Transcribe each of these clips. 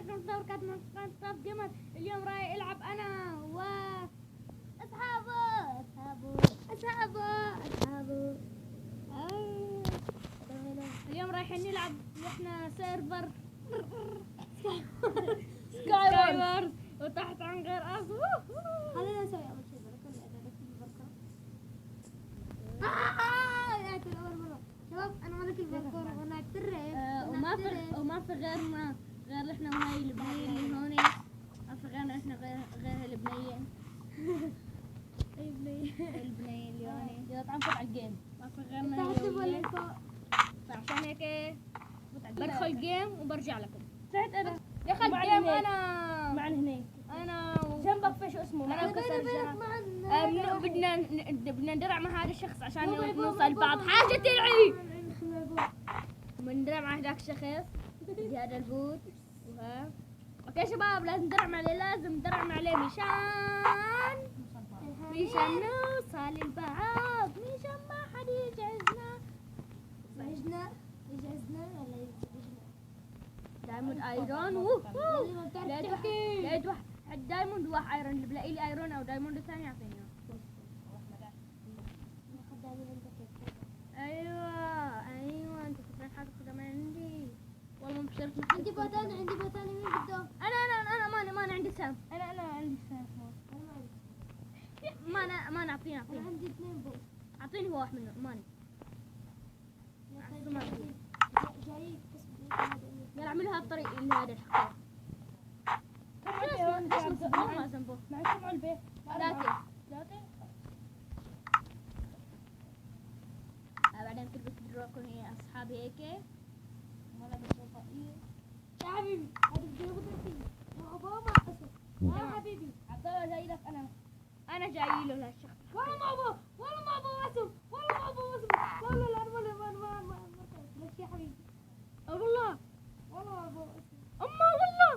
عليكم ورحمة الله وبركاته، من قناة ستاف جيمر. اليوم رايح العب انا و اصحابه. اليوم رايحين نلعب احنا سيرفر سكاي وورز وتحت عن غير ارض. خلينا نسوي اول شيء بركه الاعدادات في البركه. اول مره شباب انا ملك البركور وانا اعترف وما في غيرنا غير احنا وهاي البنية اللي هون. ما في غيرنا احنا غير البنية. اي بنيه البنية اللي هون. يلا تعال نفوت على الجيم. ما في غيرنا تحت هي وهي. ولا فوق؟ فعشان هيك بدخل جيم وبرجع لكم. تحت انا دخل معنا جيم هناك. انا معنا هناك انا جنبك في شو اسمه أنا معنا وكسر الجرس. معنا بدنا ندرع مع هذا الشخص عشان بابا، نوصل بابا، بعض. بابا. حاجة تلعي بابا. بندرع مع هذاك الشخص بهذا البوت وها. اوكي شباب لازم ندرع عليه، لازم ندرع عليه مشان نوصل البعض، مشان ما حد يجهزنا. يجهزنا ولا يجهزنا؟ دايموند ايرون لقيت واحد دايموند وواحد ايرون. اللي بلاقي لي ايرون او دايموند ثاني يعطيني اياه. ايوه انت فكرة حاجة كده ما عندي والله. مبشرت عندي بوتان مين بده؟ انا ما عندي سام. انا عندي سنة. انا ما عندي. ما نعطيني انا عندي 2 بوت. اعطيني هو واحد منه ماني. جايك يلا اعملوا هالطريق اللي هذا الحقير. ما ذنبه معكم على البيت. ثلاثة. بعدين تلبس دروكم هي اصحابي هيك. وانا بالبطاقية. يا حبيبي هذا بده يغدر فيه. يا بابا اسف. يا حبيبي عبد الله جاي لك انا. انا جاي له لهالشخص. والله ما ابغى اسف. لا لك يا حبيبي. والله والله ما ابغى اسف. اما والله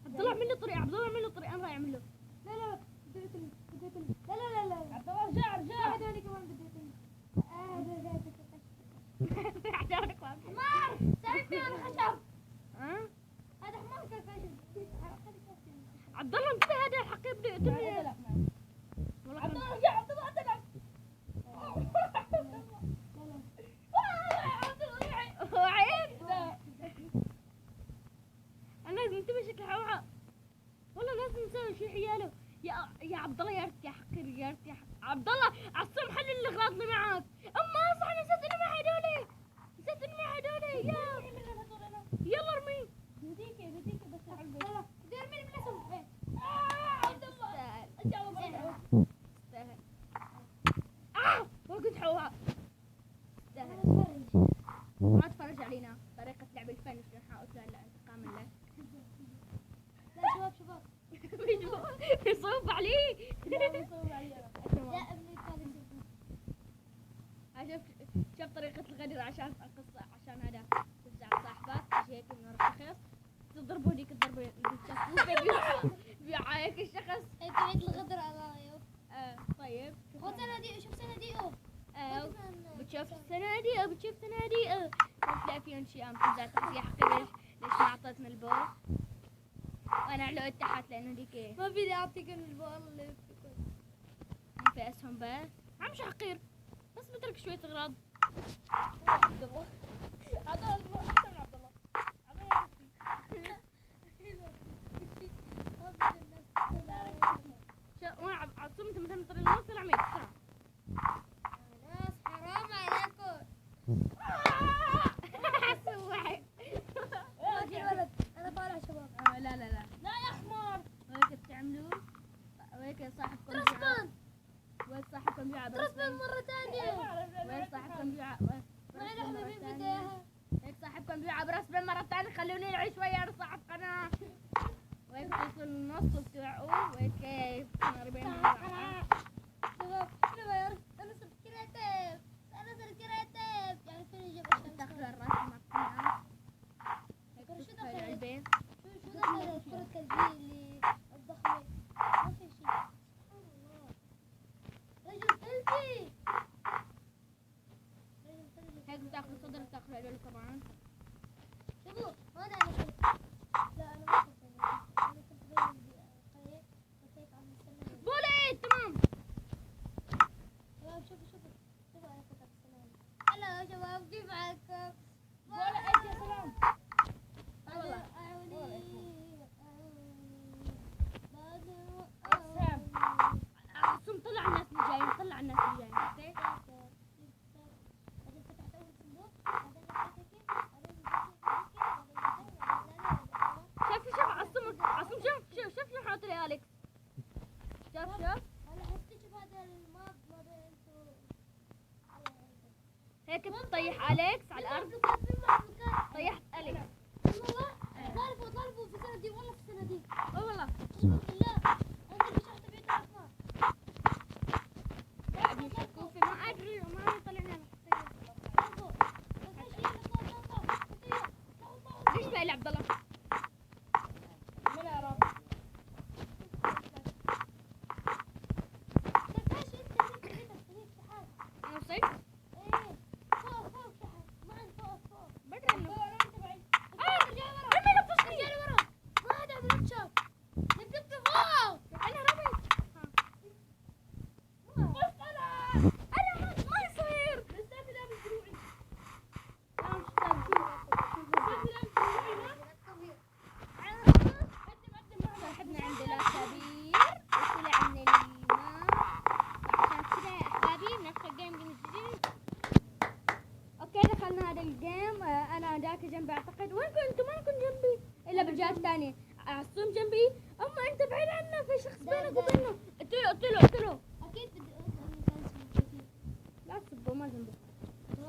عبد الله اعمل له طريق انا راح اعمل له. لا بده يقتلني. لا عبد الله ارجع. هذول كمان بده يقتلني. هذا جايك. عشانك ما أعرف. حمار ساعدني انا خشب. هذا حمار كان فاشل. عبد الله انت هذا الحقير بده يقتلني. والله عبد كان- الله ارجع. عبد الله قتلك. هو عيب. انا لازم انتبه شكل حوحة. والله لازم نسوي شي حياله. يا عبد الله يا ريت يا حقير يا ريت يا عبد الله عصام حل الاغراض اللي معك. اما صح نسيت اني مع هدولي. يلا ارمي. بديك بس على البيت. بدي ارمي الملسم. عبد الله ارجع وبرجع. استاهل. وقت حوحة. استاهل. ما تفرج علينا طريقة لعب الفن شلون حاولت هلا انتقام الله. لا شباب بيصوب عليه. يا ابني كان شوف طريقة الغدر عشان هذا تفزع صاحبك تجي هيك من ورا الشخص تضربه هذيك الضربة اللي بيوقع هيك الشخص. هي طريقة الغدر على رايو. طيب خذ صناديق شوف صناديقه. بتشوف صناديق بتلاقي فيهم شيء عم تفزع تحت. يا حقي ليش ما اعطيتنا البوس؟ وانا علقت تحت لانه هذيك ما بدي اعطيك البال اللي في اسهم بس. عم شو حقير بس بترك شوية اغراض. عبد الله احسن عبد الله. عصمت مثلا طريق النص طلع ميت بسرعة. ناس حرام عليكم. سوحي. الولد انا طالع شباب. لا لا يا حمار. وهيك بتعملوا وهيك صاحبكم ترسبن وين صاحبكم بيلعب ترسبن مرة ثانية. وين صاحبكم بيلعب معي لحمة مين بده اياها؟ هيك صاحبكم بيلعب راس بين مرة ثانية. خلوني العب شوية انا صاحب قناة. وهيك توصلوا النص وبتوعوا وهيك قريبين من بعض. شباب انا صرت كرياتيف. يعني فيني اجيب تاخذوا الراس مع هيك شو تدخلوا دخل؟ البيت. شو دخل الكرة الكلبية اللي الضخمة؟ ما في شيء. سبحان الله. رجل كلبي. هيك بتاخذوا صدر بتاخذوا هدول طبعا. شوفوا هون انا طيح اليكس على الارض. طيحت اليكس. والله طالبوا في السنة دي والله في السنة دي. والله اقسم بالله انت مش هتبعد عفان. قاعد يشكوا في، ما ادري ما طلعنا ليش بقى عبد الله؟ من أعرف. انا وصلت بدري انه انا لبسني انا رميت. انا ما يصير. صاحبنا عنده لا كبير وطلع من الماء، فعشان كذا يا احبابي بندخل جيم جديد. اوكي دخلنا هذا الجيم. انا ذاك جنبي اعتقد. وين كنتوا؟ ما كنت جنبي الا بالجهه الثانيه. عصوم جنبي. اما انت بعيد عنا، في شخص بينك وبينه. اقتله. اكيد بدي اسال كان اسمه كثير. لا تسبوا ما ذنبه.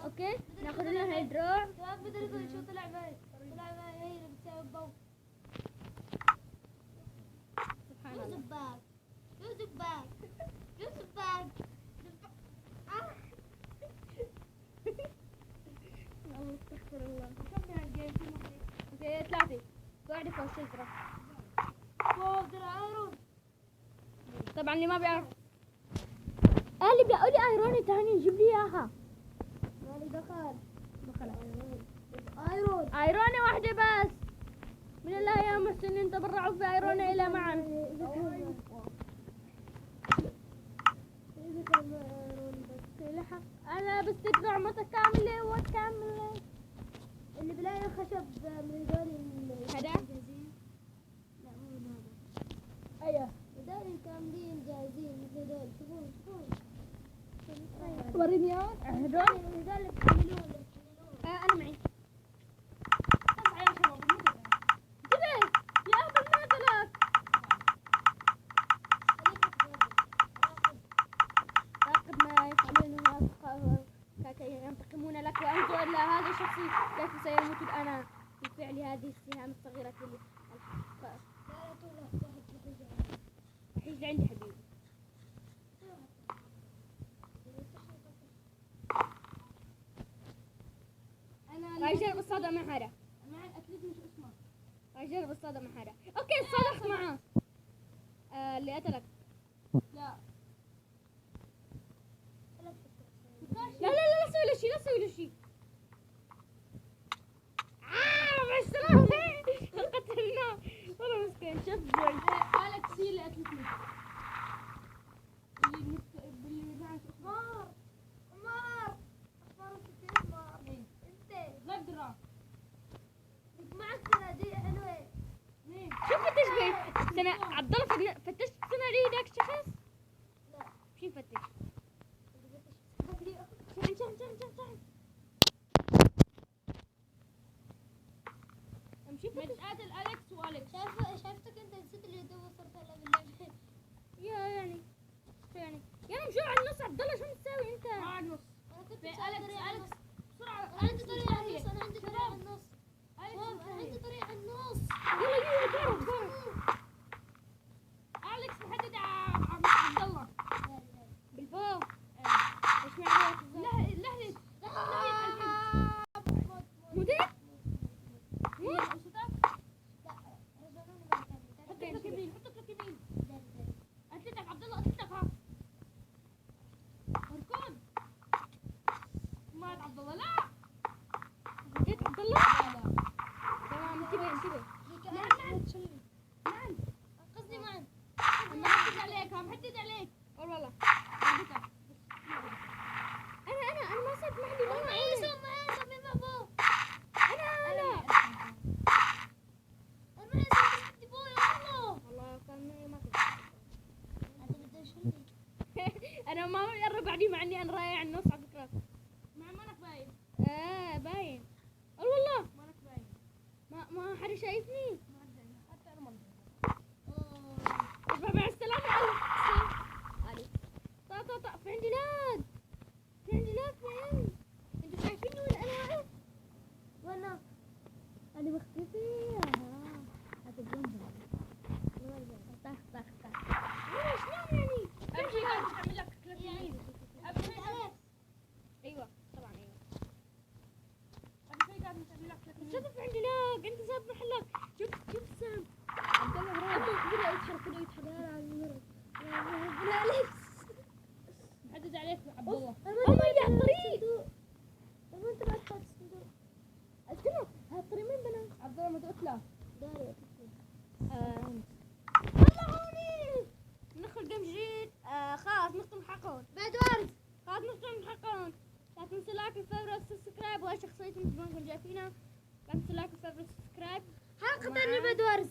اوكي ناخذ لنا هاي الدروع. شباب بدي اقول شو طلع باي هي اللي بتساوي الضوء. سبحان يوسف الله. باك يوسف باك الله استغفر الله. اوكي ثلاثة قاعدة فوق الشجرة. فوق ايرون. طبعا اللي ما بيعرف اللي بيقول لي ايرون تاني جيب لي اياها. مالي دخل دخل ايرون. ايرونة واحدة بس من الايام السنين تبرعوا في ايرونة الى معا. اذا كان ايرون بس لحق انا بس تدفع متكاملة وكاملة. اللي بلاقي خشب من هذول هذا؟ جاهزين. لا مو من هذا. ايوه هذول كاملين جاهزين مثل هذول. شوفون وريني اياهم. هذول هذول اللي بتحملوهم انا معي. كذا يا ابو المثلك. راقب ما يفعلونه كي ينتقمون لك وانت الا هذا الشخص كيف سيموت الان بفعل هذه السهام الصغيرة حيج عندي حبيبي. راح يجرب الصدى مع هذا. راح يجرب الصدى مع هذا. اوكي صدقت معاه. اللي قتلك. لا. لا سوي له شيء. مع السلامة. قتلناه والله مسكين شفع. أليكس هي اللي قتلتني. اللي معك عمار انت غدرة. معك صناديق حلوة. مين؟ شو فتش بي؟ عبد الله فتشت صناديق ذاك الشخص؟ لا. شو يفتش؟ شان امشي فتش. متقاتل أليكس وأليكس. شايفتك انت نسيت اللي تو صرت هلا باللعبة. يعني مشو على النص. عبد الله شو بتساوي انت؟ مع النص. انا كنت في مسوي أليكس طريقة على النص. بسرعة. انا عندي طريقة على النص. انا عندي طريقة على النص. أليكس انا عندي طريقة على النص. يلا بسرعة. أليكس محدد عبد الله. بالبو. ايش معنى لهلت. مدير؟ حط لك يمين. قتلتك عبد الله قتلتك ها. اركض. مات عبد الله. لا. جيت عبد الله؟ لا. تمام انتبه. نعم. انقذني معا. محدد عليك. قول والله. قتلتك. انا ما صرت معي ما معي سمي بابا. انا انا معي سمي بابا يا الله. والله كان ما كنت. هذا بده يشيلني. انا ما يقرب بعدي مع اني انا رايح على النص على فكره. مانك باين. باين. قول والله مانك باين. ما حدا شايفني. حتى انا ما اصبح مع السلامه. علي طا في عندي لاج. فين؟ انتوا شايفيني انا مختفي. هذا جنبها. طخ طخ طخ. شلون يعني؟ اهم شيء قاعد تعمل لك كلاس يمين. اهم شيء ايوه طبعا ايوه. اهم شيء قاعد تعمل لك كلاس يمين. صدف عندي لاج، انت ساب محلك. شوف سام. عبد الله بدأ يتحرك بدأ يتحرك. لا ليش؟ محدد عليك عبد الله. أمي يا طريق. لما انت بعد فاتح الصندوق. استنى هالطريق مين بنا؟ عبد الله ما تقتله. داري. طلعوني. ندخل جيم جديد. خلاص نختم حقون. بعد وارد. خلاص نختم حقون. لا تنسوا لايك وفيفرت سبسكرايب، وهاي شخصيتي مثل ما انكم شايفينها. لا تنسوا لايك وفيفرت سبسكرايب. حلقة ثانية بعد وارد.